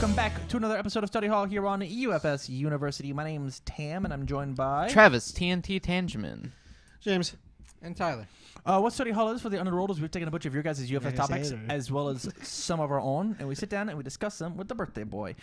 Welcome back to another episode of Study Hall here on UFSU University. My name's Tam, and I'm joined by... Travis, TNT Tangeman. James. And Tyler. What Study Hall is for the Unenrolled is we've taken a bunch of your guys' UFS topics as well as some of our own, and we sit down and we discuss them with the birthday boy.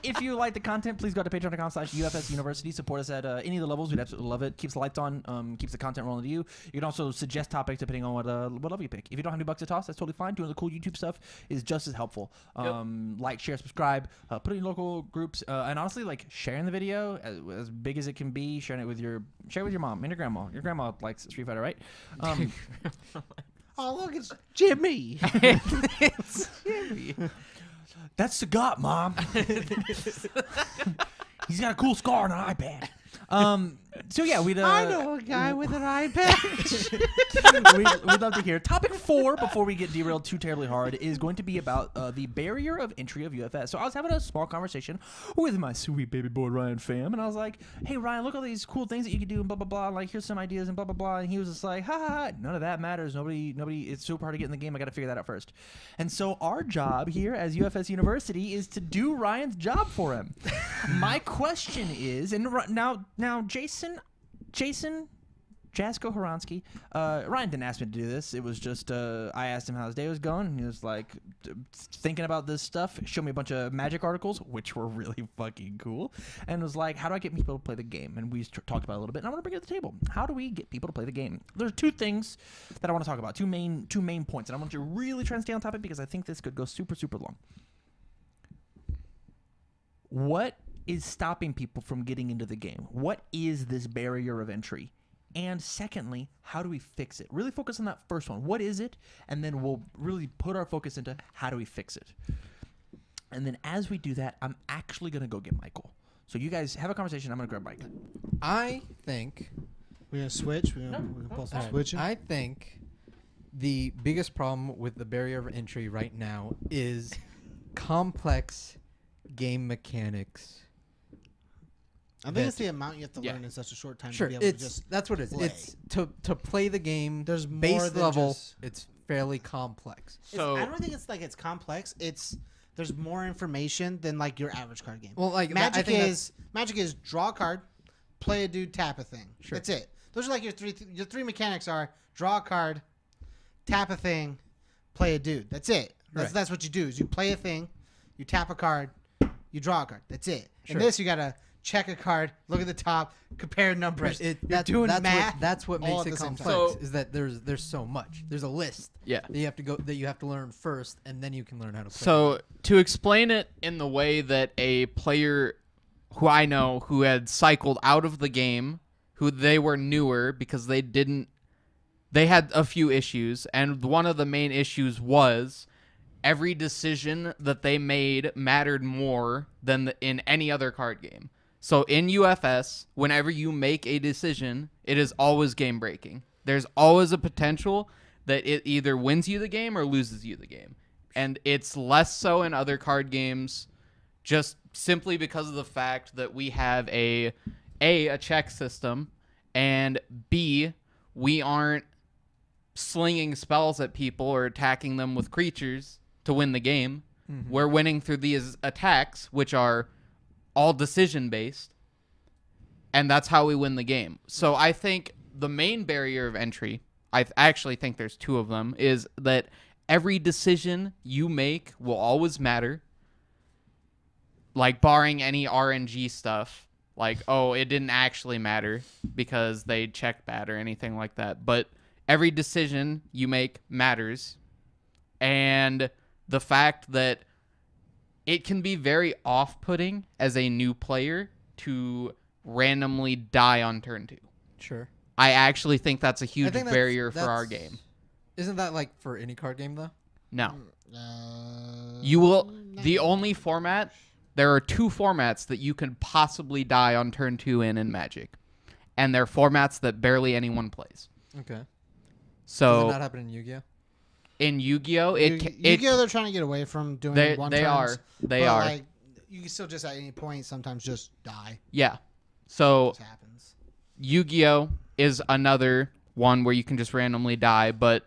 If you like the content, please go to patreon.com/UFS University. Support us at any of the levels. We'd absolutely love it. Keeps the lights on, keeps the content rolling to you. You can also suggest topics depending on what level you pick. If you don't have any bucks to toss, that's totally fine. Doing the cool YouTube stuff is just as helpful. Like, share, subscribe, put it in local groups, and honestly, like sharing the video as big as it can be. Sharing it with your mom and your grandma. Your grandma likes Street Fighter, right? Oh, look, it's Jimmy. It's Jimmy. That's the gut, Mom. He's got a cool scar on an iPad. So yeah, I know a guy with an iPad. we'd love to hear. Topic 4, before we get derailed too terribly hard, is going to be about the barrier of entry of UFS. So I was having a small conversation with my sweet baby boy Ryan fam, and I was like, "Hey Ryan, look at all these cool things that you can do, and blah blah blah. And like, here's some ideas, and blah blah blah." And he was just like, "Ha ha ha! None of that matters. Nobody. It's super hard to get in the game. I got to figure that out first." And so our job here as UFS University is to do Ryan's job for him. My question is, and now Jason Jasko Horansky, Ryan didn't ask me to do this. It was just I asked him how his day was going, and he was like thinking about this stuff. Showed me a bunch of Magic articles, which were really fucking cool, and was like, "How do I get people to play the game?" And we talked about it a little bit, and I want to bring it to the table. How do we get people to play the game? There's two things that I want to talk about, two main points, and I want you to really try and stay on topic because I think this could go super long. What is stopping people from getting into the game? What is this barrier of entry? And secondly, how do we fix it? Really focus on that first one. What is it? And then we'll really put our focus into how do we fix it. And then as we do that, I'm actually going to go get Michael. So you guys have a conversation. I'm going to grab Mike. I think... We're going to switch? We're going to pull some switching? I think the biggest problem with the barrier of entry right now is complex game mechanics. I think it's the amount you have to learn in such a short time to be able to just that's what it is. play. It's to play the game. There's more base than level. just... It's fairly complex. So I don't think it's like it's complex. There's more information than like your average card game. Well, like Magic is draw a card, play a dude, tap a thing. Sure. That's it. Those are like your three mechanics are draw a card, tap a thing, play a dude. That's it. That's what you do. Is you play a thing, you tap a card, you draw a card. That's it. Sure. In this, you gotta check a card, look at the top, compare numbers. You're doing math. That's what makes it complex. So, is that there's so much. There's a list. Yeah. That you have to learn first, and then you can learn how to play. So to explain it in the way that a player who I know who had cycled out of the game, who they were newer because they had a few issues, and one of the main issues was every decision that they made mattered more than in any other card game. So in UFS, whenever you make a decision, it is always game breaking. There's always a potential that it either wins you the game or loses you the game. And it's less so in other card games just simply because of the fact that we have a check system, and B, we aren't slinging spells at people or attacking them with creatures to win the game. Mm-hmm. We're winning through these attacks, which are all decision based, and that's how we win the game. So I think the main barrier of entry, I actually think there's two of them, is that every decision you make will always matter, like barring any RNG stuff, like, oh, it didn't actually matter because they checked bad or anything like that. But every decision you make matters, and the fact that it can be very off-putting as a new player to randomly die on turn 2. Sure. I actually think that's a huge barrier for our game. Isn't that like for any card game, though? No. You will... The only format... There are 2 formats that you can possibly die on turn 2 in Magic. And they're formats that barely anyone plays. Okay. So... Does that not happen in Yu-Gi-Oh? In Yu-Gi-Oh, Yu-Gi-Oh, they're trying to get away from doing one turns. They are. Like, you can still just at any point sometimes just die. Yeah. So This happens. Yu-Gi-Oh is another one where you can just randomly die, but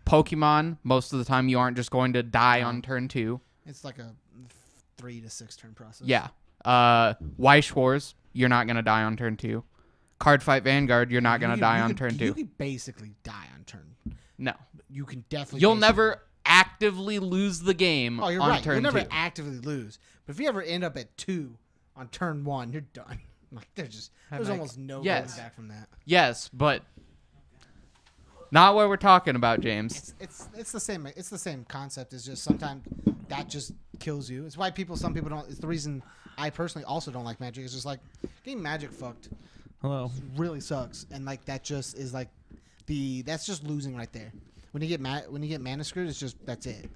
Pokemon, most of the time you aren't just going to die on turn 2. It's like a 3 to 6 turn process. Yeah. Weish Wars, you're not gonna die on turn 2. Card Fight Vanguard, you're not gonna die on turn 2. You can basically die on turn. No. You can definitely. You'll never actively lose the game Oh, you're on right. turn You'll 2. never actively lose. But if you ever end up at 2 on turn 1, you're done. Like there's almost no going back from that. Yes, but not what we're talking about, James. It's the same. It's the same concept. It's just sometimes that just kills you. It's why some people don't. It's the reason I personally also don't like Magic. It's just like getting Magic fucked. Hello. Really sucks, and like that just is like that's just losing right there. When you get mana screwed, it's just that's it.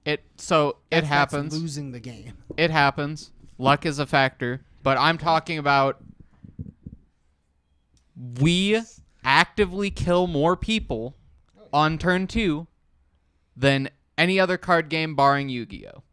It That's happens. losing the game. It happens. Luck is a factor, but I'm talking about we actively kill more people on turn 2 than any other card game barring Yu-Gi-Oh.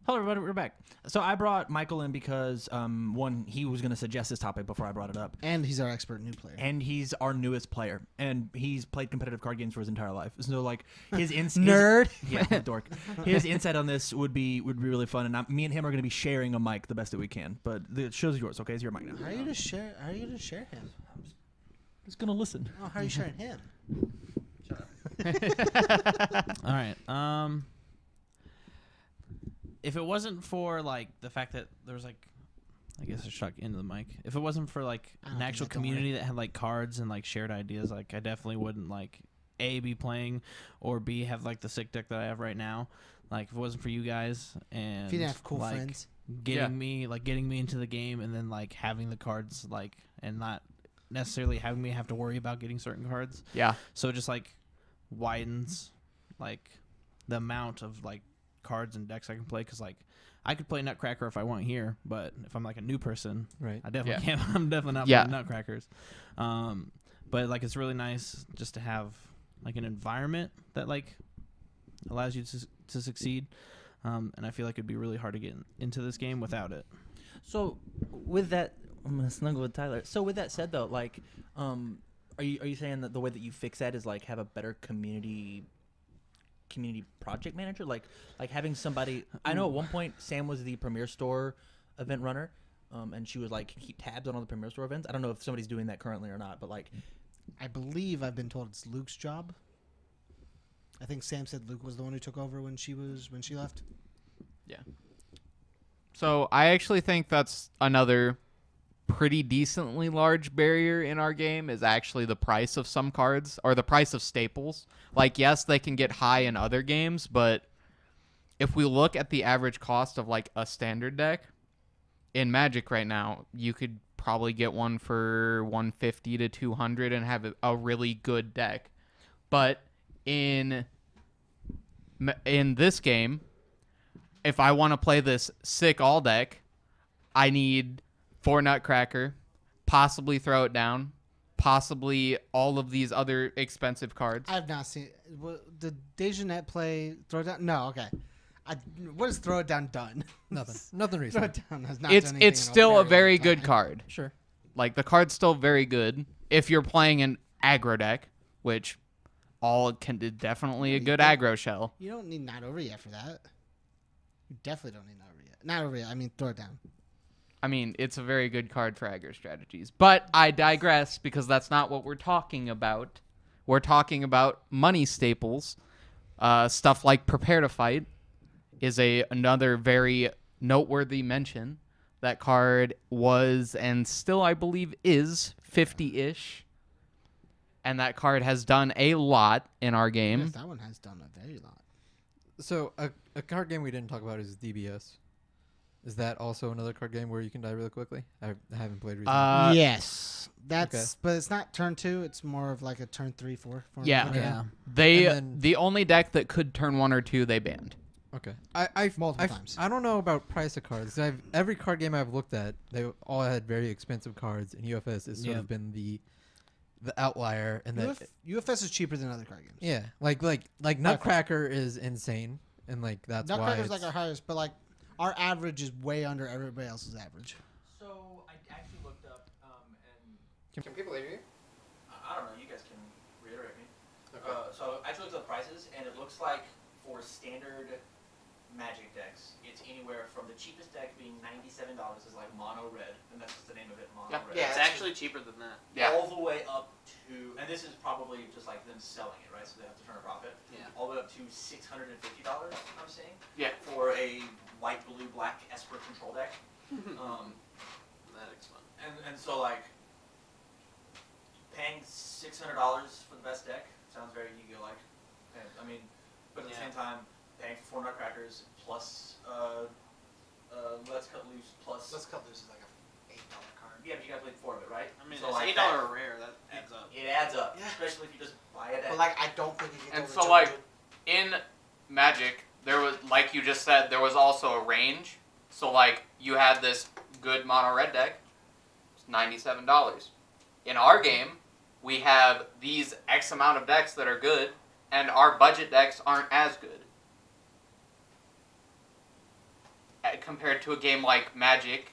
Hello everybody, we're back. So I brought Michael in because one, he was going to suggest this topic before I brought it up, And he's our expert new player. and he's our newest player, and he's played competitive card games for his entire life. So like his Nerd. yeah, dork. His insight on this would be really fun, and me and him are going to be sharing a mic the best that we can. But the show's yours, okay? It's your mic now. How are you to share? How are you to share him? Just gonna listen. Oh, how are you sharing him? All right. If it wasn't for like the fact that there was like, I guess I struck into the mic. If it wasn't for like I don't an think actual that, don't worry. community that had like cards and like shared ideas, like I definitely wouldn't like A, be playing, or B, have like the sick deck that I have right now. Like if it wasn't for you guys and If you didn't have cool like, friends. getting me into the game, and then like having the cards like and not necessarily having me have to worry about getting certain cards. Yeah. So it just like widens like the amount of like cards and decks I can play, because like I could play Nutcracker if I want here, but if I'm like a new person, Right. I definitely Yeah. can't. I'm definitely not Yeah. playing Nutcrackers. But like it's really nice just to have like an environment that like allows you to succeed. And I feel like it'd be really hard to get into this game without it. So with that, I'm gonna snuggle with Tyler. So with that said, though, like, are you saying that the way that you fix that is like have a better community project manager, like having somebody? I know at one point Sam was the Premier Store event runner, and she was like keep tabs on all the Premier Store events. I don't know if somebody's doing that currently or not, but like, I believe I've been told it's Luke's job. I think Sam said Luke was the one who took over when she left. Yeah. So I actually think that's another pretty decently large barrier in our game is actually the price of some cards, or the price of staples. Like, yes, they can get high in other games, but if we look at the average cost of like a standard deck in Magic right now, you could probably get one for 150 to 200 and have a really good deck. But in this game, if I want to play this sick all deck, I need 4 Nutcracker, possibly Throw It Down, possibly all of these other expensive cards. I have not seen. Did Dejanet play Throw It Down? No, okay. What has Throw It Down done? Nothing. Nothing Throw recent. It Down has not It's done anything it's in still a very very long good time. card. Sure. Like, the card's still very good if you're playing an aggro deck, which definitely a good aggro shell. You don't need Not Over Yet for that. You definitely don't need Not Over Yet. Not Over Yet. I mean, Throw It Down. I mean, it's a very good card for aggro strategies. But I digress, because that's not what we're talking about. We're talking about money staples. Stuff like Prepare to Fight is another very noteworthy mention. That card was, and still I believe is, 50-ish. And that card has done a lot in our game. Yes, that one has done a very lot. So a card game we didn't talk about is DBS. Is that also another card game where you can die really quickly? I haven't played recently. Yes, that's. okay. But it's not turn 2. It's more of like a turn 3, 4. Yeah. Okay. Yeah. They And then- the only deck that could turn 1 or 2 they banned. Okay. I've Multiple times. I don't know about price of cards. Every card game I've looked at, they all had very expensive cards, and UFS has sort of been the outlier. And that UFS is cheaper than other card games. yeah, like Nutcracker is insane, and like that's why Nutcracker's it's, like our highest, but like our average is way under everybody else's average. so I actually looked up and Can people hear you? I don't know. You guys can reiterate me. So I actually looked up prices, and it looks like for standard Magic decks, it's anywhere from the cheapest deck being $97 is like mono red, and that's just the name of it, mono red. Yeah, It's actually cheaper than that. Yeah. All the way up to, and this is probably just like them selling it, right? So they have to turn a profit. Yeah. All the way up to $650, I'm saying. Yeah. For a white, blue, black Esper control deck. That looks fun. And so like paying $600 for the best deck sounds very Yu-Gi-Oh like. And, I mean, but at the Yeah. same time, paying for 4 Nutcrackers plus Let's Cut Loose plus. Let's Cut Loose is like a $8 card. Yeah, but you gotta play 4 of it, right? I mean, so it's like $8 rare. That adds up. It adds up, Yeah. especially if you just buy it. But like, I don't think it gets And over so, like, 200. in Magic, there was, like you just said, there was also a range. So, like, you had this good mono red deck, it's $97. In our game, we have these X amount of decks that are good, and our budget decks aren't as good. Compared to a game like Magic.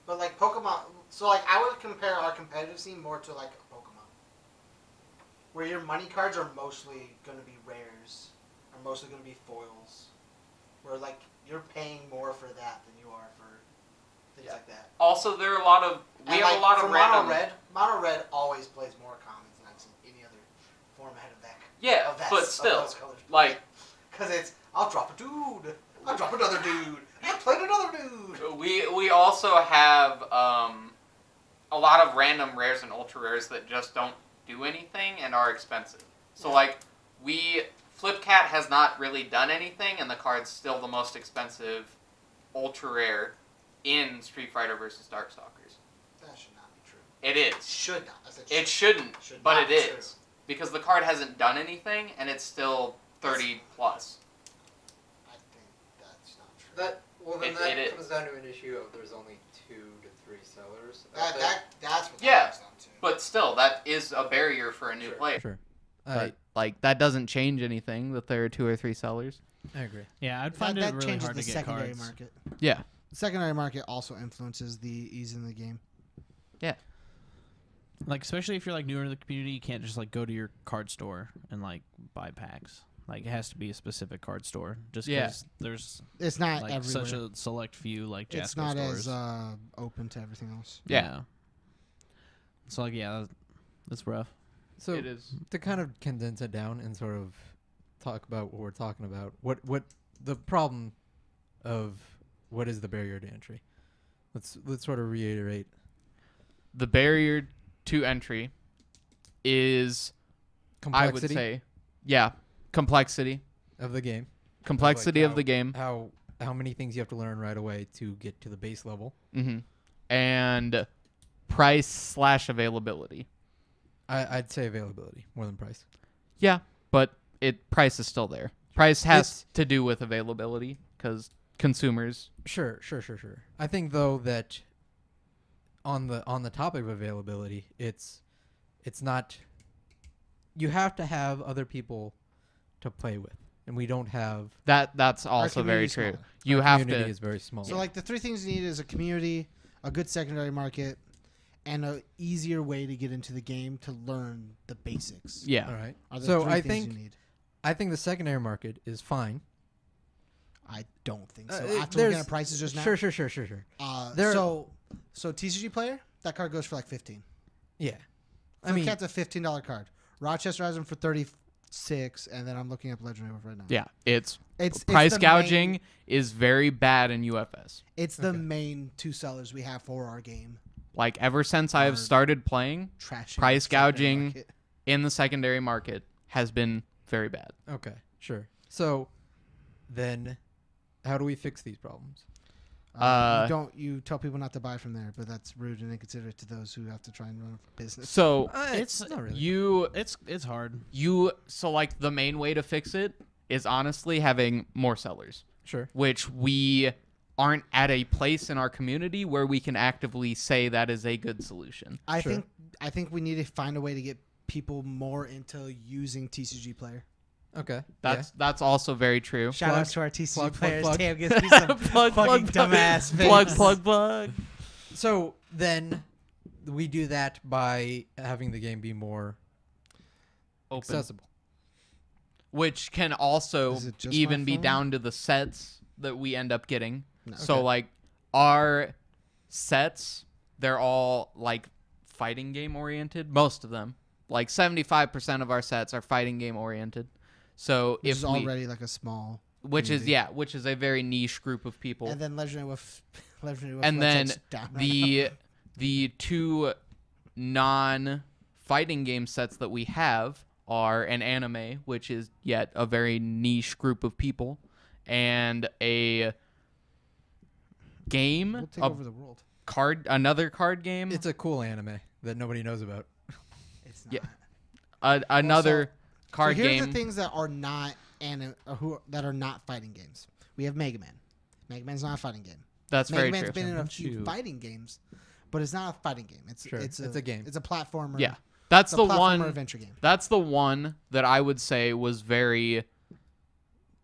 But like Pokemon, so like I would compare our competitive scene more to like a Pokemon, where your money cards are mostly going to be rares, are mostly going to be foils, where like you're paying more for that than you are for things like that. Also, there are a lot of we And, have like, a lot for of random. Mono red always plays more commons than I've seen any other format of deck. Yeah, of that, but of still, those colors. like Because it's I'll drop a dude, I'll drop another dude, I played another dude. we also have a lot of random rares and ultra rares that just don't do anything and are expensive. So like Flipcat has not really done anything, and the card's still the most expensive ultra rare in Street Fighter versus Darkstalkers. That should not be true. It is. Should not. I said It should. shouldn't, Should but not it be is. Because the card hasn't done anything, and it's still 30 plus. I think that's not true. That then It that is. comes down to an issue of there's only 2 to 3 sellers. That's what Yeah, that comes down to. But still, that is a barrier for a new player. Sure. But, like, that doesn't change anything that there are 2 or 3 sellers. I agree. Yeah, I'd find it that really changes hard the to get secondary cards. market. Yeah. The secondary market also influences the ease in the game. Like, especially if you're like newer to the community, you can't just like go to your card store and like buy packs. Like, it has to be a specific card store. Just because there's It's not like everywhere. such a select few like Jasper It's not stores. as open to everything else. Yeah. So like, yeah, that's rough. So It is. to kind of condense it down and sort of talk about what we're talking about, what the problem of what is the barrier to entry? Let's sort of reiterate. The barrier to entry is, Complexity I would say, complexity. of the game. Complexity Like of the game. How many things you have to learn right away to get to the base level. And price/availability. I'd say availability more than price. Yeah, but price is still there. Price has to do with availability because consumers. Sure. I think though that on the topic of availability, it's not. You have to have other people to play with, and we don't have. That's also very community's true. smaller. You our have community to. is very small. So like the 3 things you need is a community, a good secondary market, and an easier way to get into the game to learn the basics. Yeah. all right. Are the So 3 I things think you need. I think the secondary market is fine. I don't think so. It- After looking there's- at prices just now. Sure. There- So TCG player, that card goes for like 15. Yeah. I I mean, Cat's a $15 card. Rochester has them for 36, and then I'm looking up Legendary Wolf right now. Yeah. It's It's price the gouging main- is very bad in UFS. It's the Okay. main 2 sellers we have for our game. Like ever since I have Hard. started playing, Trash. price gouging in the secondary market has been very bad. okay, sure. So then, how do we fix these problems? You tell people not to buy from there, but that's rude and inconsiderate to those who have to try and run a business. So It's not really. it's hard. so like the main way to fix it is honestly having more sellers, Sure. which we aren't at a place in our community where we can actively say that is a good solution. I Sure. think we need to find a way to get people more into using TCG player. Okay. That's also very true. Shout Plug, out to our TCG plug, players. plug. Tam gives me some Plug, fucking plug, dumbass plug, face. plug. Yeah. So then, we do that by having the game be more Open. accessible. which can also Is it just even my be phone? down to the sets that we end up getting. No. So Okay. like our sets, they're all like fighting game oriented. Most of them, like 75% of our sets are fighting game oriented. So Which if is we, already like a small. which is community. which is a very niche group of people. And then Legendary Wolf And then website's down right now. the two non-fighting game sets that we have are an anime, which is yet a very niche group of people, and a game, We'll take a over the world. another card game, It's a cool anime that nobody knows about. It's Yeah. not. another card so here's game. the things that are not that are not fighting games. We have Mega Man. Mega Man's not a fighting game. That's Mega very Man's true. been in a Don't few you- fighting games, but it's not a fighting game. It's Sure, it's it's a game. It's a platformer. Yeah, that's It's a the platformer one. adventure game. That's the one that I would say was very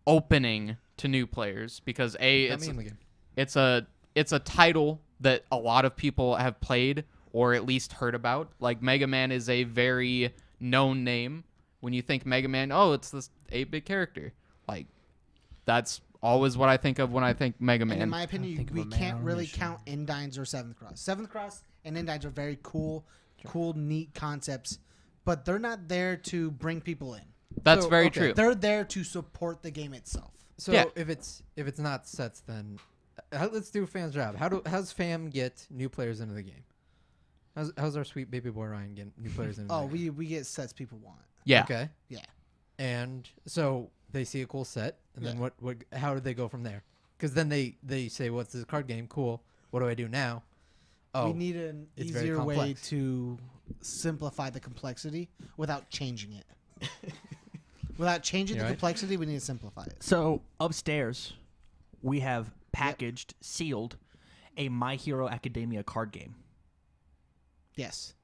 opening to new players because Not me in the game. it's a title that a lot of people have played or at least heard about. Like Mega Man is a very known name. When you think Mega Man, oh, it's this 8-bit character. Like that's always what I think of when I think Mega And in Man. my opinion, think of we a man can't on a really mission. count Endines or Seventh Cross. Seventh Cross and Endines are very cool, neat concepts, but they're not there to bring people in. That's So, very okay. true. They're there to support the game itself. So Yeah. if it's not sets, then let's do Fam's job. How's Fam get new players into the game? How's our sweet baby boy Ryan get new players into Oh, the game? we get sets people want. Yeah. Okay. Yeah. And so they see a cool set, and then Yeah. what? How do they go from there? Because then they say, "What's this card game? Cool. What do I do now?" Oh, We need an it's very easier way complex. to simplify the complexity without changing it. Without changing You the right? complexity, we need to simplify it. So upstairs, we have packaged, sealed, a My Hero Academia card game. Yes.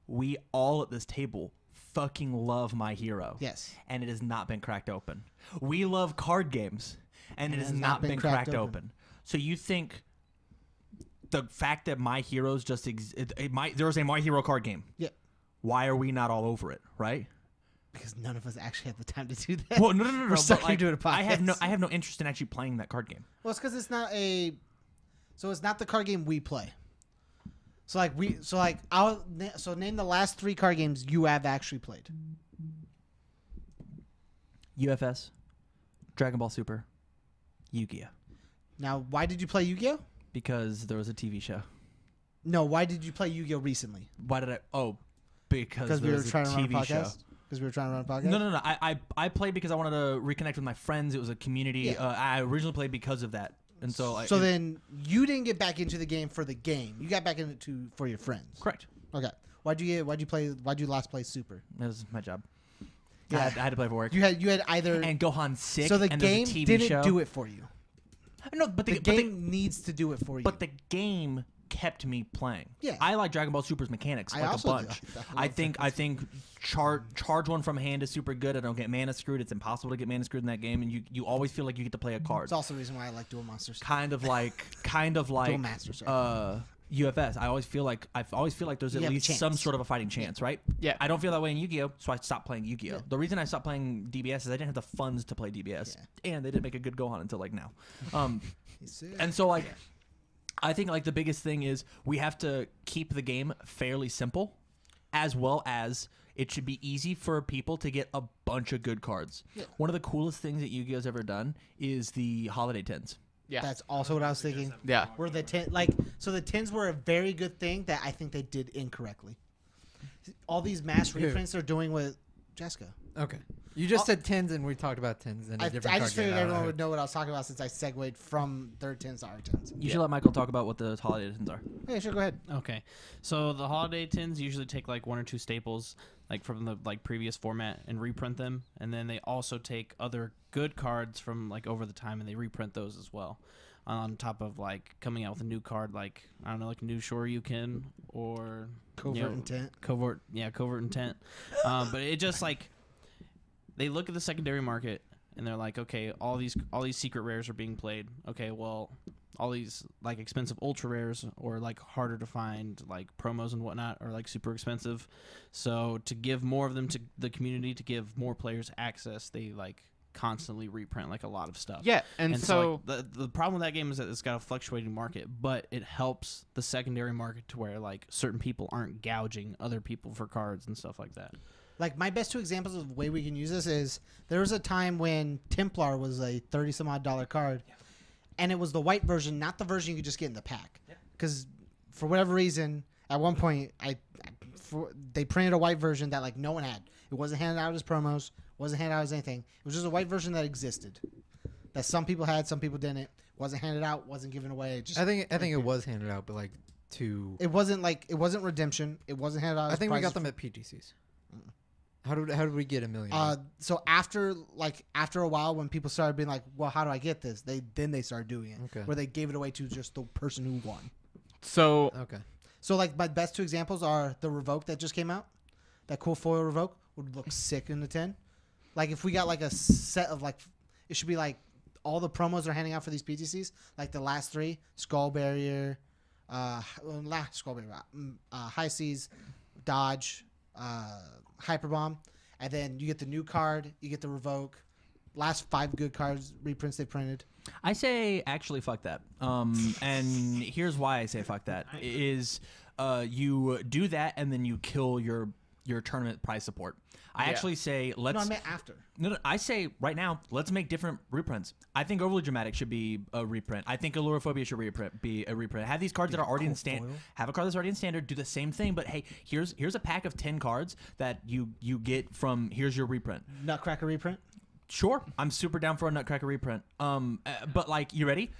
We all at this table fucking love My Hero. Yes. And it has not been cracked open. We love card games, and it has not been cracked open. So you think the fact that My Heroes just there's a My Hero card game. Yeah. Why are we not all over it, right? Because none of us actually have the time to do that. Well, no. We're but, stuck here like, doing a I have podcast. no interest in actually playing that card game. Well, it's because it's not a. So it's not the card game we play. So name the last 3 card games you have actually played. UFS, Dragon Ball Super, Yu-Gi-Oh. Now, why did you play Yu-Gi-Oh? Because there was a TV show. No, why did you play Yu-Gi-Oh recently? Why did I? Oh, because Because we there were was trying a to run a TV show. podcast. Because we were trying to run a podcast. No. I played because I wanted to reconnect with my friends. It was a community. Yeah. I originally played because of that, and so Then you didn't get back into the game for the game. You got back into it for your friends. correct. Okay. Why'd you last play Super? That was my job. Yeah. I had to play for work. You had either. And Gohan's sick. So the and game there's a TV didn't show. do it for you. No, but The game needs to do it for you. But the game kept me playing. Yeah. I like Dragon Ball Super's mechanics I like a also do. bunch. I I love think charge one from hand is super good. I don't get mana screwed. It's impossible to get mana screwed in that game, and you always feel like you get to play a card. it's also the reason why I like Duel Monsters. Kind of like Duel Masters. Sorry. UFS. I always feel like there's You at have a least some chance. sort of a fighting chance, right? Yeah. I don't feel that way in Yu-Gi-Oh, so I stopped playing Yu-Gi-Oh. Yeah. The reason I stopped playing DBS is I didn't have the funds to play DBS, and they didn't make a good Gohan until like now. He's sick. And so like I think like the biggest thing is we have to keep the game fairly simple, as well as it should be easy for people to get a bunch of good cards. Yeah. One of the coolest things that Yu-Gi-Oh's ever done is the holiday tins. Yeah. That's also what I was thinking. Yeah. Were the so the tins were a very good thing that I think they did incorrectly. All these mass reprints they're doing with Jessica. Okay. You just said tins, and we talked about tins and a I different card just figured game. everyone would know what I was talking about since I segued from their tins to our tins. You should let Michael talk about what the holiday tins are. Yeah, sure, go ahead. Okay, so the holiday tins usually take like 1 or 2 staples, like from the previous format, and reprint them, and then they also take other good cards from like over the time and they reprint those as well. On top of like coming out with a new card, like I don't know, like a new Shoryuken or Covert intent. covert intent. But it just like they look at the secondary market and they're like, okay, all these secret rares are being played. Okay, well, all these like expensive ultra rares or like harder to find like promos and whatnot are like super expensive. So to give more of them to the community, to give more players access, they like constantly reprint like a lot of stuff. Yeah, and so like, the problem with that game is that it's got a fluctuating market, but it helps the secondary market to where like certain people aren't gouging other people for cards and stuff like that. Like my best 2 examples of the way we can use this is there was a time when Templar was a $30-some-odd card, and it was the white version, not the version you could just get in the pack. Because for whatever reason, at one point, they printed a white version that like no one had. It wasn't handed out as promos, wasn't handed out as anything. It was just a white version that existed, that some people had, some people didn't. Wasn't handed out, wasn't given away. I think it was handed out, but like It wasn't redemption. It wasn't handed out. I think we got them at PTCs. How did we get $1 million? So after a while, when people started being like, "Well, how do I get this?" They started doing it, Okay. where they gave it away to just the person who won. so Okay. So like my best 2 examples are the Revoke that just came out. That cool foil Revoke would look sick in the 10. Like if we got like a set of like, it should be like all the promos they're handing out for these PTCs, like the last 3: Skull Barrier, Skull Barrier, High Seas, Dodge, Hyperbomb, and then you get the new card, you get the Revoke. Last 5 good cards reprints they printed. I say actually fuck that. And here's why I say fuck that is you do that and then you kill your tournament prize support. I actually say let's. No, I meant after. No, I say right now let's make different reprints. I think Overly Dramatic should be a reprint. I think Allurophobia should be a reprint. Have these cards that are already in standard. Have a card that's already in standard. Do the same thing, but hey, here's a pack of 10 cards that you get from. Here's your reprint. Nutcracker reprint. Sure, I'm super down for a Nutcracker reprint. But like, you ready?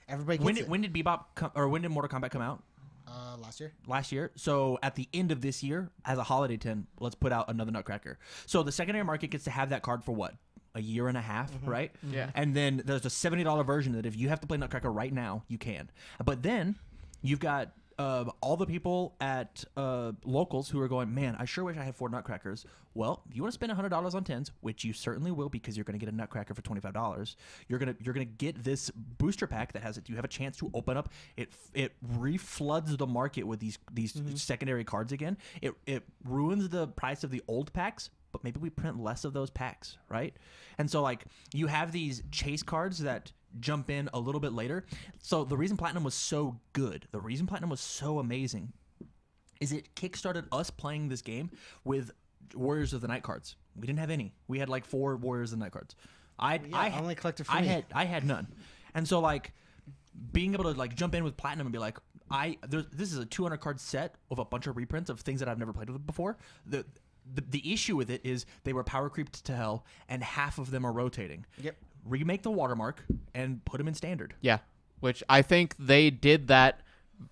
Everybody gets it. When did Bebop when did Mortal Kombat come out? Last year. Last year. So at the end of this year, as a holiday 10, let's put out another Nutcracker. So the secondary market gets to have that card for what? A year and a half, right? Yeah. And then there's a $70 version that if you have to play Nutcracker right now, you can. But then you've got all the people at locals who are going, man, I sure wish I had 4 Nutcrackers. Well, if you want to spend $100 on 10s, which you certainly will because you're going to get a Nutcracker for $25, you're gonna get this booster pack that has it. You have a chance to open up. It refloods the market with these secondary cards again. It ruins the price of the old packs, but maybe we print less of those packs, right? And so like you have these chase cards that jump in a little bit later. So the reason Platinum was so good, the reason Platinum was so amazing is it kickstarted us playing this game with Warriors of the Night cards. We didn't have any. We had like 4 Warriors of the Night cards. I only collected for I me. I had none. And so like being able to like jump in with Platinum and be like, this is a 200 card set of a bunch of reprints of things that I've never played with before. The issue with it is they were power creeped to hell and half of them are rotating. Yep. Remake the watermark and put them in standard. yeah, which I think they did that.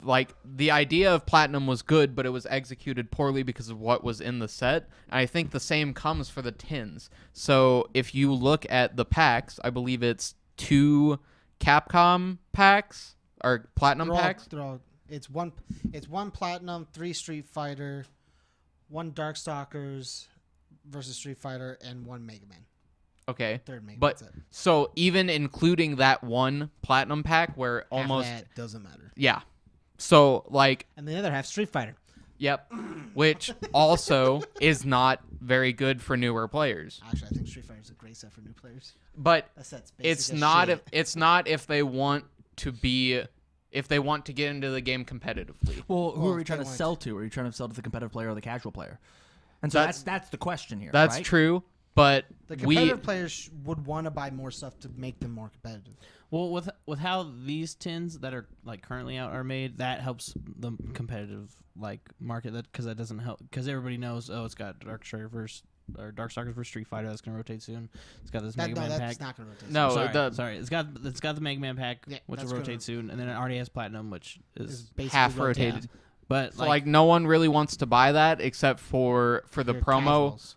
Like the idea of Platinum was good, but it was executed poorly because of what was in the set. And I think the same comes for the 10s. So if you look at the packs, I believe it's 2 Capcom packs or Platinum packs. It's one Platinum, 3 Street Fighter, 1 Darkstalkers versus Street Fighter, and 1 Mega Man. Okay, 3rd Mega Man. but That's it. so even including that 1 Platinum pack where Half almost that doesn't matter. yeah, so like And the other half Street Fighter. yep, which also is not very good for newer players. Actually, I think Street Fighter is a great set for new players. But That set's basic it's as not shit. if they want to get into the game competitively. Well, who Well, are we if trying they to want- sell to? Are you trying to sell to the competitive player or the casual player? And so that's the question here. That's right? true, but The competitive players would want to buy more stuff to make them more competitive. Well, with how these tins that are like currently out are made, that helps the competitive like market. That because that doesn't help because everybody knows. Oh, it's got Darkstalkers versus Street Fighter that's gonna rotate soon. It's got this Mega Man that's pack. not going to rotate. No, Sorry. It's got the Mega Man pack, Yeah, which will that's rotate gonna- soon, and then it already has Platinum, which It's is basically half rotated. but So like no one really wants to buy that except for the Your promo, casuals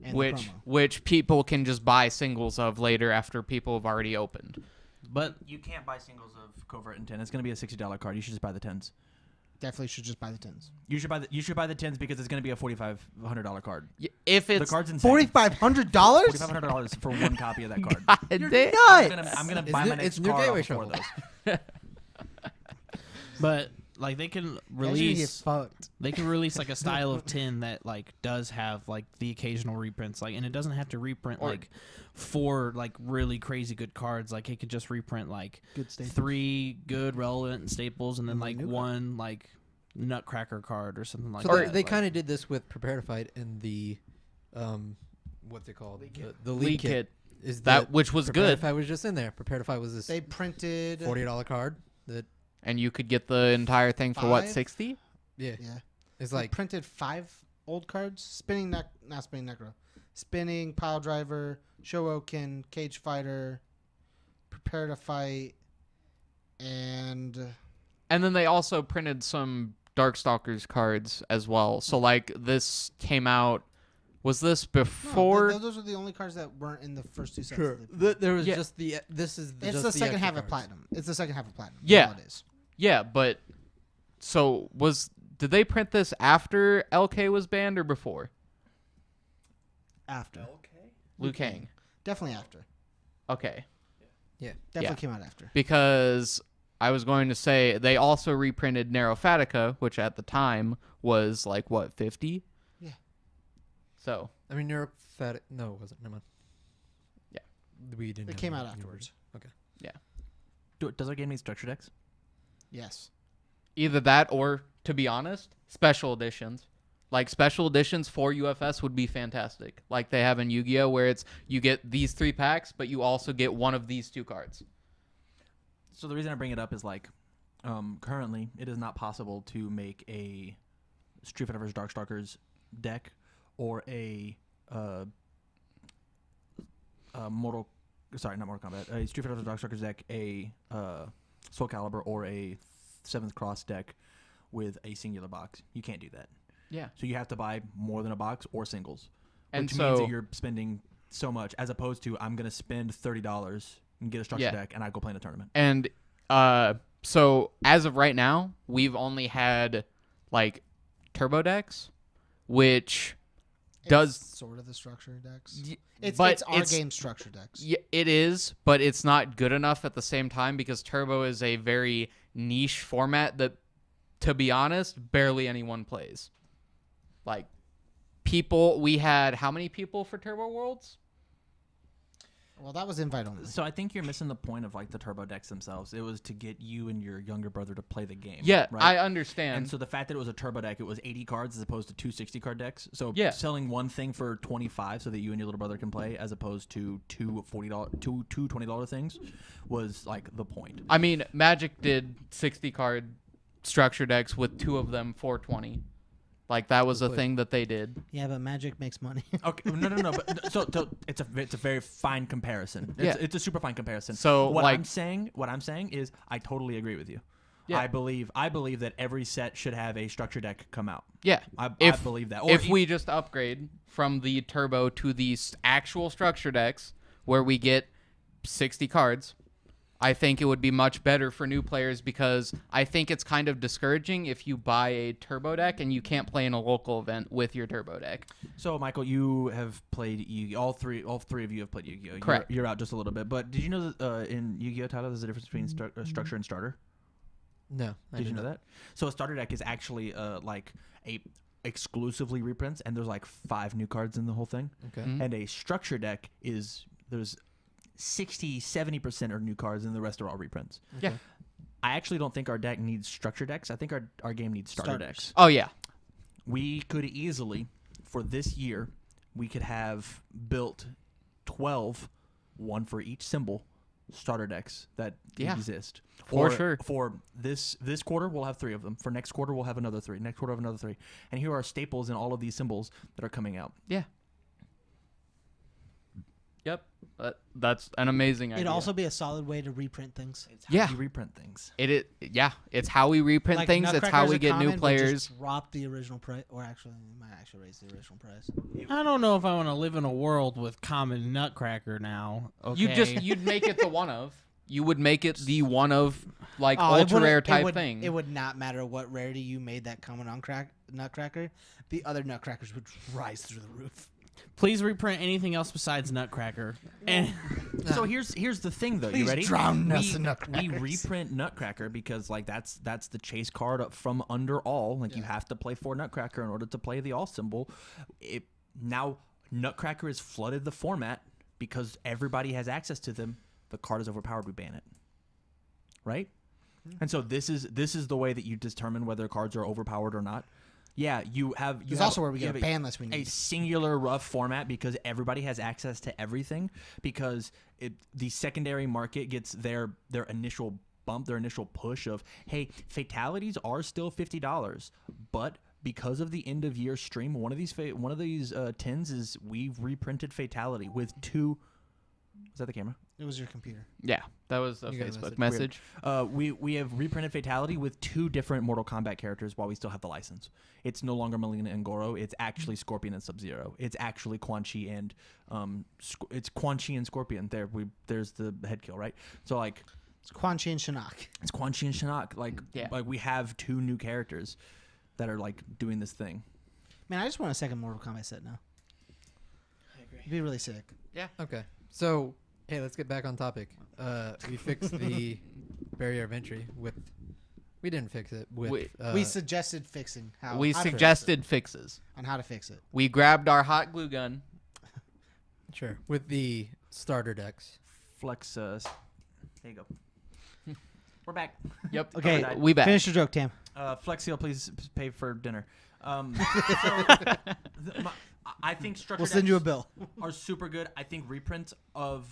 and the promo. which people can just buy singles of later after people have already opened. but You can't buy singles of Covert and 10. It's going to be a $60 card. You should just buy the 10s. Definitely should just buy the 10s. You should buy the 10s because it's going to be a $4,500 card. If The it's card's insane. $4,500? $4,500 for one copy of that card. God damn. I'm gonna buy It's my new- next it's new car gateway off of 4 of shuffle. those. But like they can Imagine you get release fucked. like a style of tin that like does have like the occasional reprints, like, and it doesn't have to reprint Or- like 4 like really crazy good cards. Like it could just reprint like Good staples. 3 good relevant staples and then And one like new card. one like Nutcracker card or something like So that. they Like, kind of did this with Prepare to Fight in the, what's it called? The League League Kit. Kit. Is That which was Prepare to good, Fight was just in there. Prepare to Fight was this They printed $40 card that, and you could get the entire thing for what, 5? 60? yeah, Yeah. it's They like printed 5 old cards. Not spinning necro. Spinning pile driver, Showoken, cage fighter, prepare to fight, and And then they also printed some Darkstalkers cards as well. So like this came out. Was this before? those are the only cards that weren't in the first 2 sets. that they printed. there was Yeah. just the this is It's just the second extra half of cards. platinum. It's the second half of platinum. That's Yeah. all it is. Yeah, but so did they print this after LK was banned or before? After. Liu Kang. Definitely after. Okay. Definitely Yeah. came out after. Because I was going to say they also reprinted Nero Fatica, which at the time was like what, 50? Yeah. So I mean, Neurophatic. No, it wasn't. Never mind. Yeah. We didn't. It have came the out new afterwards. version. Does our game need structure decks? Yes. either that or, to be honest, special editions. Like special editions for UFS would be fantastic. Like they have in Yu-Gi-Oh, where it's you get these 3 packs, but you also get one of these 2 cards. So the reason I bring it up is like, currently it is not possible to make a Street Fighter vs. Darkstalkers deck or a not Mortal Kombat, a Street Fighter vs. Darkstalkers deck, a Soul Calibur, or a 7th Cross deck with a singular box. You can't do that. Yeah. So you have to buy more than a box or singles, And which means so- that you're spending so much, as opposed to I'm gonna spend $30 and get a structure Yeah. deck and I go play in a tournament. And so as of right now, we've only had like turbo decks, which does It's sort of the structure decks. y- It's but our game structure decks. Yeah, it is, but it's not good enough at the same time because turbo is a very niche format that, to be honest, barely anyone plays. Like we had how many people for Turbo Worlds? Well, that was invite only. So I think you're missing the point of like the turbo decks themselves. It was to get you and your younger brother to play the game. Yeah, right? I understand. And so the fact that it was a turbo deck, it was 80 cards as opposed to 2 60-card decks. So Yeah. selling one thing for 25 so that you and your little brother can play, as opposed to two $20 things, was like the point. I mean, Magic did 60 card structure decks with 2 of them for 20. Like that was a thing that they did. Yeah, but Magic makes money. Okay, no. But so it's a very fine comparison. It's a super fine comparison. So, what like- I'm saying is I totally agree with you. Yeah. I believe that every set should have a structure deck come out. Yeah. I If- believe that. If we just upgrade from the turbo to the actual structure decks where we get 60 cards, I think it would be much better for new players because I think it's kind of discouraging if you buy a turbo deck and you can't play in a local event with your turbo deck. So, Michael, you have played Yu-Gi-Oh. All three of you have played Yu-Gi-Oh. Correct. You're out just a little bit, but did you know that in Yu-Gi-Oh, Tyler, there's a difference between structure and starter? No, I Did you know that? So a starter deck is actually like a exclusively reprints, and there's like 5 new cards in the whole thing. Okay. Mhm. And a structure deck there's 60-70% are new cards, and the rest are all reprints. Yeah. I actually don't think our deck needs structure decks. I think our game needs starter Starters. decks. Oh, yeah. We could easily, for this year, we could have built 12, one for each symbol, starter decks that Yeah. exist. For Or sure. For this quarter, we'll have 3 of them. For next quarter, we'll have another 3. Next quarter, we'll have another 3. And here are staples in all of these symbols that are coming out. Yeah. Yep. That's an amazing idea. It'd also be a solid way to reprint things. It's how Yeah. you reprint things. It's how we reprint Like, things. It's how Nutcracker's we a get new common, but players. Just drop the original price, or actually, it might actually raise the original price. I don't know if I want to live in a world with common Nutcracker now. Okay. You'd make it the one of. You would make it the one of like Oh, it ultra rare wouldn't- type thing. It would not matter what rarity you made that common on Nutcracker. The other Nutcrackers would rise through the roof. Please reprint anything else besides Nutcracker. And So here's the thing though. Please You ready? drown us we, in we Nutcrackers. reprint Nutcracker because like that's the chase card up from under all. Like you have to play 4 Nutcracker in order to play the all symbol. Now Nutcracker has flooded the format because everybody has access to them. The card is overpowered. We ban it. Right? And so this is the way that you determine whether cards are overpowered or not. Yeah, you have. It's also where we get a ban list we a need. singular rough format because everybody has access to everything because the secondary market gets their initial bump, their initial push of, hey, fatalities are still $50, but because of the end of year stream, one of these tins is we've reprinted fatality with 2. Was that the camera? It was your computer. Yeah, that was a You got a Facebook message. message. We have reprinted fatality with 2 different Mortal Kombat characters while we still have the license. It's no longer Melina and Goro. It's actually Scorpion and Sub-Zero. It's actually Quan Chi and it's Quan Chi and Scorpion. There's the head kill, right? So like It's Quan Chi and Shinnok. it's Quan Chi and Shinnok. Like we have 2 new characters that are like doing this thing. Man, I just want a second Mortal Kombat set now. I agree. It'd be really sick. Okay. So, hey, let's get back on topic. We fixed the barrier of entry with. We didn't fix it with. We suggested fixing how. We how to fix suggested fixes. it, on how to fix it. We grabbed our hot glue gun. Sure. With the starter decks. Flex. There you go. We're back. Yep. Okay, we back. finish your joke, Tam. Flex Seal, please pay for dinner. I think structure We'll send you a decks bill. are super good. I think reprints of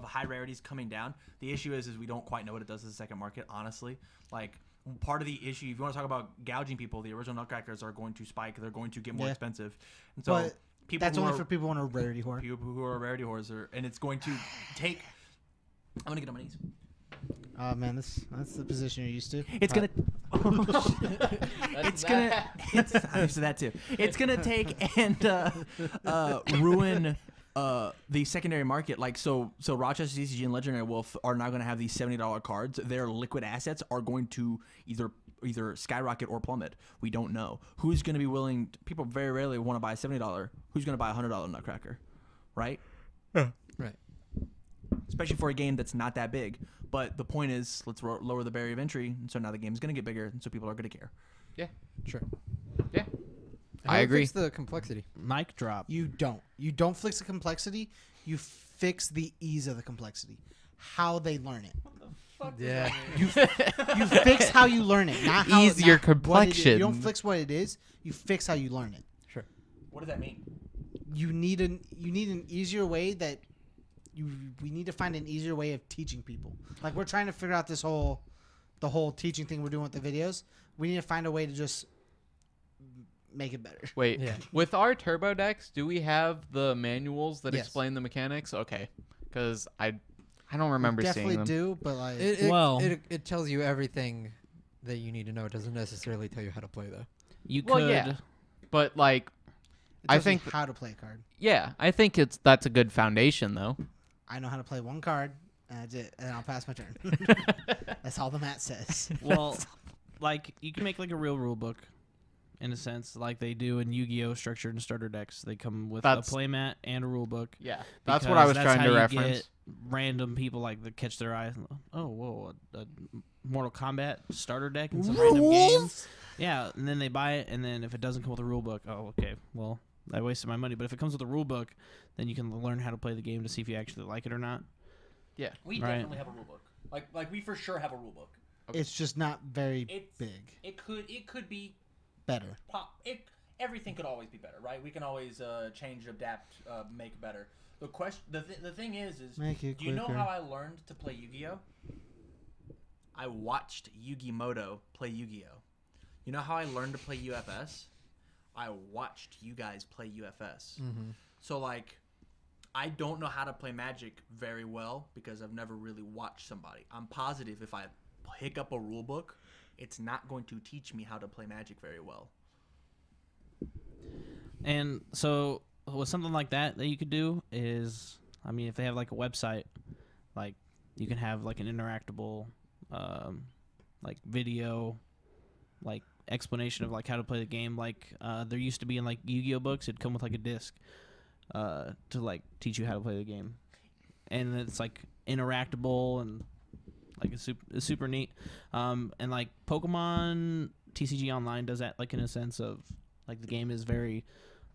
high rarities coming down. The issue is we don't quite know what it does to the second market. Honestly, like part of the issue, if you want to talk about gouging people, the original Nutcrackers are going to spike. They're going to get more expensive, and so But people That's who only are, for people on a rarity whore. people who are rarity whores and it's going to take. I'm gonna get on my knees. Oh man, that's the position you're used to. It's gonna. That's It's I'm used to that too. It's gonna take and ruin the secondary market. Like so Rochester CCG and Legendary Wolf are now gonna have these $70 cards. Their liquid assets are going to either skyrocket or plummet. We don't know who's gonna be willing. People very rarely want to buy a $70. Who's gonna buy a $100 Nutcracker, right? Right. Especially for a game that's not that big. But the point is, let's lower the barrier of entry, and so now the game's going to get bigger, and so people are going to care. Yeah. Sure. Yeah. How I do we agree. Fix the complexity. mic drop. You don't fix the complexity. You fix the ease of the complexity. How they learn it. Yeah. You fix how you learn it, not how Ease your not what it is. complexion. You don't fix what it is. You fix how you learn it. Sure. What does that mean? You need an easier way that we need to find an easier way of teaching people. Like we're trying to figure out the whole teaching thing we're doing with the videos. We need to find a way to just make it better. Wait. Yeah. With our turbo decks, do we have the manuals that Yes. explain the mechanics? Okay. Because I don't remember Definitely seeing them. do, but like It tells you everything that you need to know. It doesn't necessarily tell you how to play though. You Well, could. yeah. But like, it I tells you think how to play a card. yeah, I think that's a good foundation though. I know how to play one card, and that's it, and I'll pass my turn. That's all the mat says. Well, like you can make like a real rule book, in a sense, like they do in Yu-Gi-Oh! Structured and starter decks. They come with That's- a playmat and a rule book. Yeah, that's what I was because trying how to you reference. get random people like that catch their eye. Oh, whoa, a Mortal Kombat starter deck and some random games. Yeah, and then they buy it, and then if it doesn't come with a rule book, oh, okay, well, I wasted my money. But if it comes with a rule book, then you can learn how to play the game to see if you actually like it or not. Yeah, We Right. definitely have a rule book. Like we for sure have a rule book. It's just not very It's big. It could be Better. everything could always be better, right? We can always change, adapt, make better. The question, the thing is Make it do you know quicker. how I learned to play Yu-Gi-Oh? I watched Yugi Moto play Yu-Gi-Oh. You know how I learned to play UFS? I watched you guys play UFS. Mm-hmm. So like, I don't know how to play Magic very well because I've never really watched somebody. I'm positive if I pick up a rule book, it's not going to teach me how to play Magic very well. And so with something like that you could do is, I mean, if they have like a website, like you can have like an interactable, like video, like explanation of like how to play the game. Like there used to be in like Yu-Gi-Oh books, it'd come with like a disc to like teach you how to play the game, and it's like interactable and like it's super neat. And like Pokemon TCG Online does that, like in a sense of like the game is very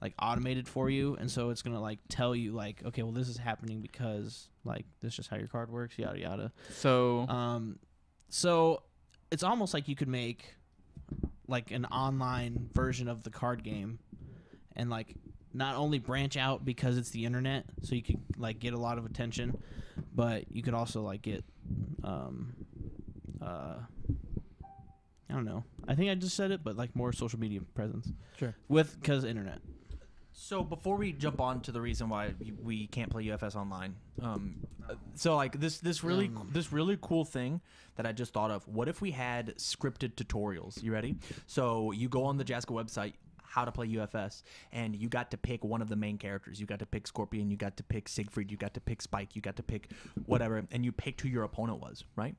like automated for you, and so it's gonna like tell you like, okay, well this is happening because like this is just how your card works, yada yada. So It's almost like you could make like an online version of the card game, and like not only branch out because it's the internet, so you could like get a lot of attention, but you could also like get I don't know. I think I just said it, but like more social media presence. Sure. Because internet. So before we jump on to the reason why we can't play UFS online, so like this really cool thing that I just thought of. What if we had scripted tutorials? You ready? So you go on the Jaska website, how to play UFS, and you got to pick one of the main characters. You got to pick Scorpion, you got to pick Siegfried, you got to pick Spike, you got to pick whatever, and you picked who your opponent was, right?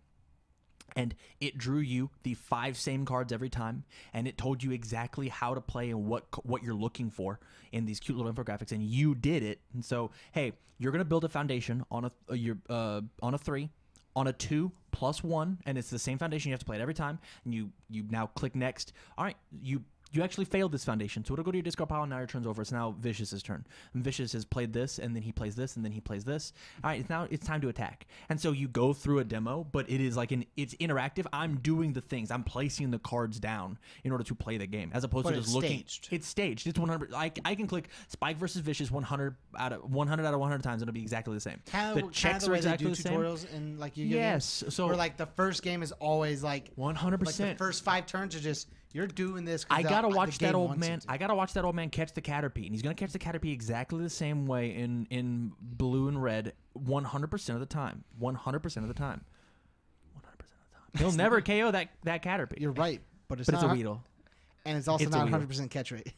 And it drew you the 5 same cards every time, and it told you exactly how to play and what you're looking for in these cute little infographics, and you did it. And so, hey, you're gonna build a foundation on a 3, on a 2 plus 1, and it's the same foundation. You have to play it every time, and you now click next. All right, you actually failed this foundation, so it'll go to your discard pile, and now your turn's over. It's now Vicious's turn. And Vicious has played this, and then he plays this, and then he plays this. All right, it's time to attack. And so you go through a demo, but it is like it's interactive. I'm doing the things. I'm placing the cards down in order to play the game, as opposed to just looking. Staged. It's staged. It's 100. I can click Spike versus Vicious 100 out of 100 times, and it'll be exactly the same. Kind of the way they do tutorials in like Yu-Gi-Oh Yes. games, So where like the first game is always like 100%. Like the first 5 turns are just you're doing this. I gotta watch that old man. I gotta watch that old man catch the Caterpie, and he's gonna catch the Caterpie exactly the same way in blue and red, 100% of the time. 100% of the time. 100% of the time. He'll never KO that Caterpie. You're right, but it's a not, Weedle. and it's also It's a not Weedle. 100% catch rate.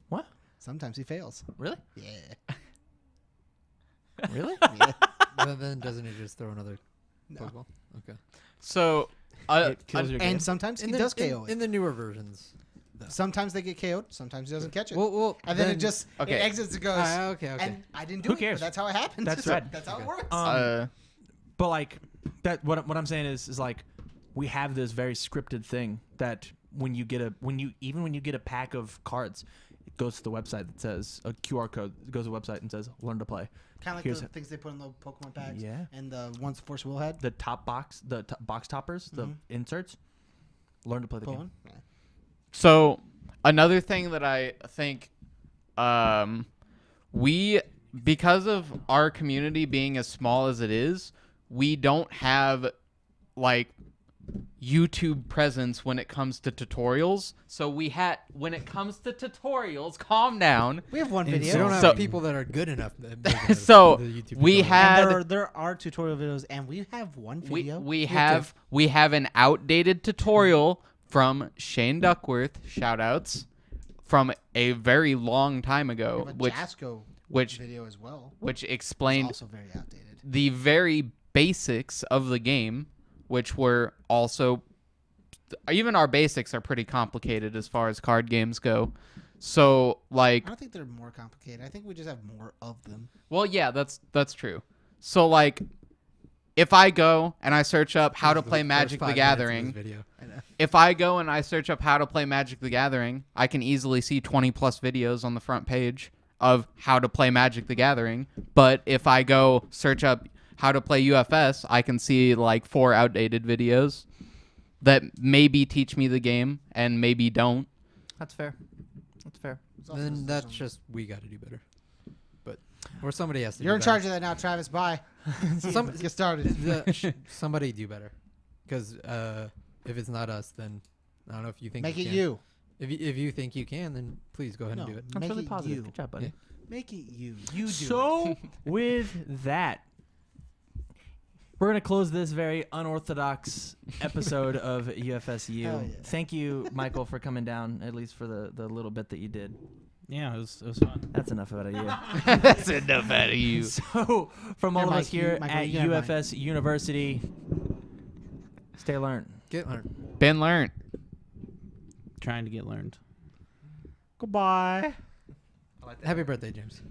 What? Sometimes he fails. Really? Yeah. Really? Yeah. But then doesn't he just throw another No. Pokeball? Okay. So It kills your game. And sometimes he does KO it. in the newer versions. Sometimes they get KO'd. Sometimes he doesn't catch it. Well, and then it just Okay. it exits and goes. Okay. And I didn't do Who it. cares? But that's how it happens. That's right. That's how it works. But like that, what I'm saying is like we have this very scripted thing that when you get a pack of cards, it goes to the website that says a QR code. It goes to the website and says learn to play. Kind of like Here's the things they put in the Pokemon packs. Yeah. And the ones Force Will had. The top box, box toppers, the inserts. Learn to play the Pull game. one. Yeah. So another thing that I think we, because of our community being as small as it is, we don't have like YouTube presence when it comes to tutorials. So when it comes to tutorials, calm down. We have one We video. don't have So- people that are good enough. So the YouTube we tutorial. had And there are tutorial videos, and we have one video. we have an outdated tutorial from Shane Duckworth, shoutouts, from a very long time We ago, have a which Jasko which video as well. which It's explained also very outdated. the very basics of the game, which were also, even our basics are pretty complicated as far as card games go. So like, I don't think they're more complicated. I think we just have more of them. well, yeah, that's true. So like, if I go and I search up how to The play first Magic 5 the minutes of this Gathering, video. if I go and I search up how to play Magic the Gathering, I can easily see 20 plus videos on the front page of how to play Magic the Gathering. But if I go search up how to play UFS, I can see like 4 outdated videos that maybe teach me the game and maybe don't. That's fair. That's fair. It's also Then that's some- just we got to do better. But or somebody has to. You're do in better. charge of that now, Travis. Bye. Some- Let's get started. Somebody do better, because if it's not us, then I don't know if you think Make you it can. you. If you think you can, then please go ahead and do it. That's Make really it positive. you. Good job, buddy. Yeah. Make it you. You do. So with that, we're gonna close this very unorthodox episode of UFSU. Hell yeah. Thank you, Michael, for coming down, at least for the little bit that you did. Yeah, it was fun. That's enough out of you. That's enough out of you. So from all Here, of us Mike, here Michael, at you have mine. UFS University, stay learned. Get learned. Been learned. trying to get learned. Goodbye. Happy birthday, James.